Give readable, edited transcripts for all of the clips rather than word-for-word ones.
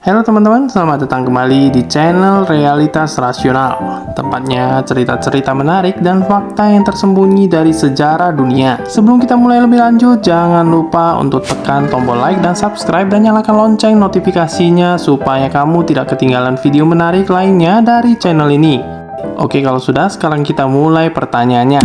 Halo teman-teman, selamat datang kembali di channel Realitas Rasional. Tempatnya cerita-cerita menarik dan fakta yang tersembunyi dari sejarah dunia. Sebelum kita mulai lebih lanjut, jangan lupa untuk tekan tombol like dan subscribe dan nyalakan lonceng notifikasinya supaya kamu tidak ketinggalan video menarik lainnya dari channel ini. Oke, kalau sudah, sekarang kita mulai pertanyaannya.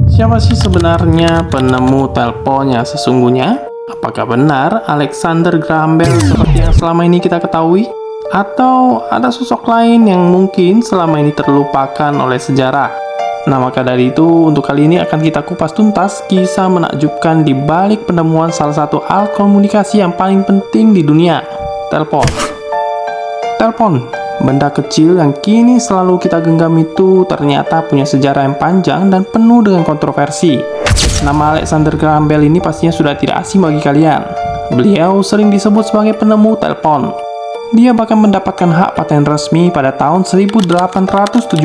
Siapa sih sebenarnya penemu telepon yang sesungguhnya? Apakah benar Alexander Graham Bell seperti yang selama ini kita ketahui? Atau ada sosok lain yang mungkin selama ini terlupakan oleh sejarah? Nah, maka dari itu, untuk kali ini akan kita kupas tuntas kisah menakjubkan di balik penemuan salah satu alat komunikasi yang paling penting di dunia, telepon. Telepon, benda kecil yang kini selalu kita genggam itu ternyata punya sejarah yang panjang dan penuh dengan kontroversi. Nama Alexander Graham Bell ini pastinya sudah tidak asing bagi kalian. Beliau sering disebut sebagai penemu telepon. Dia bahkan mendapatkan hak paten resmi pada tahun 1876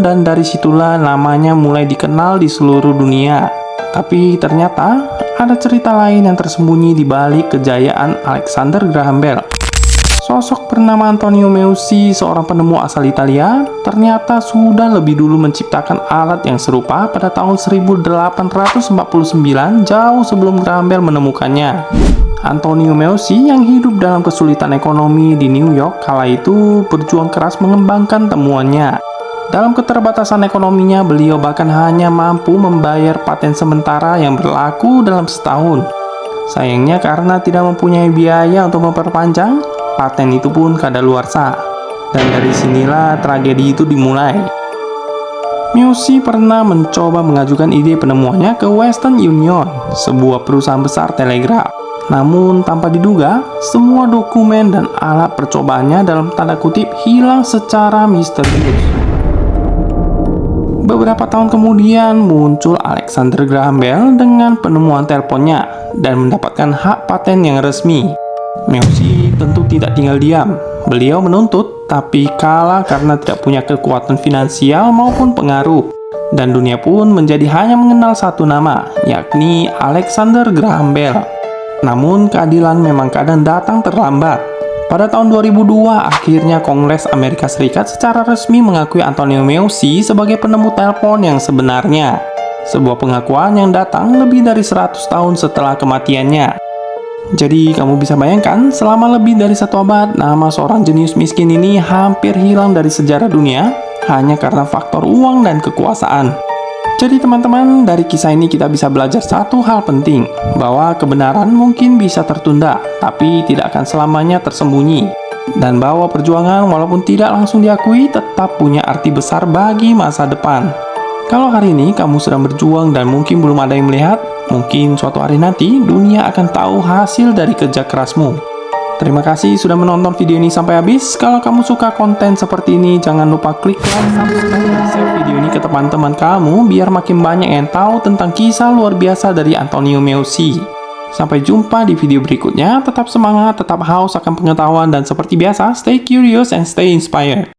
dan dari situlah namanya mulai dikenal di seluruh dunia. Tapi ternyata ada cerita lain yang tersembunyi di balik kejayaan Alexander Graham Bell. Sosok bernama Antonio Meucci, seorang penemu asal Italia, ternyata sudah lebih dulu menciptakan alat yang serupa pada tahun 1849, jauh sebelum Graham Bell menemukannya. Antonio Meucci yang hidup dalam kesulitan ekonomi di New York kala itu berjuang keras mengembangkan temuannya. Dalam keterbatasan ekonominya, beliau bahkan hanya mampu membayar paten sementara yang berlaku dalam setahun. Sayangnya karena tidak mempunyai biaya untuk memperpanjang, paten itu pun kadaluarsa. Dan dari sinilah tragedi itu dimulai. Meucci pernah mencoba mengajukan ide penemuannya ke Western Union, sebuah perusahaan besar telegraf. Namun tanpa diduga, semua dokumen dan alat percobaannya dalam tanda kutip hilang secara misterius. Beberapa tahun kemudian muncul Alexander Graham Bell dengan penemuan teleponnya dan mendapatkan hak paten yang resmi. Meucci tentu tidak tinggal diam. Beliau menuntut, tapi kalah karena tidak punya kekuatan finansial maupun pengaruh. Dan dunia pun menjadi hanya mengenal satu nama, yakni Alexander Graham Bell. Namun keadilan memang kadang datang terlambat. Pada tahun 2002, akhirnya Kongres Amerika Serikat secara resmi mengakui Antonio Meucci sebagai penemu telepon yang sebenarnya. Sebuah pengakuan yang datang lebih dari 100 tahun setelah kematiannya. Jadi kamu bisa bayangkan, selama lebih dari satu abad, nama seorang jenius miskin ini hampir hilang dari sejarah dunia hanya karena faktor uang dan kekuasaan. Jadi teman-teman, dari kisah ini kita bisa belajar satu hal penting, bahwa kebenaran mungkin bisa tertunda, tapi tidak akan selamanya tersembunyi. Dan bahwa perjuangan walaupun tidak langsung diakui, tetap punya arti besar bagi masa depan. Kalau hari ini kamu sedang berjuang dan mungkin belum ada yang melihat, mungkin suatu hari nanti dunia akan tahu hasil dari kerja kerasmu. Terima kasih sudah menonton video ini sampai habis. Kalau kamu suka konten seperti ini, jangan lupa klik like, subscribe, dan share video ini ke teman-teman kamu biar makin banyak yang tahu tentang kisah luar biasa dari Antonio Meucci. Sampai jumpa di video berikutnya. Tetap semangat, tetap haus akan pengetahuan, dan seperti biasa, stay curious and stay inspired.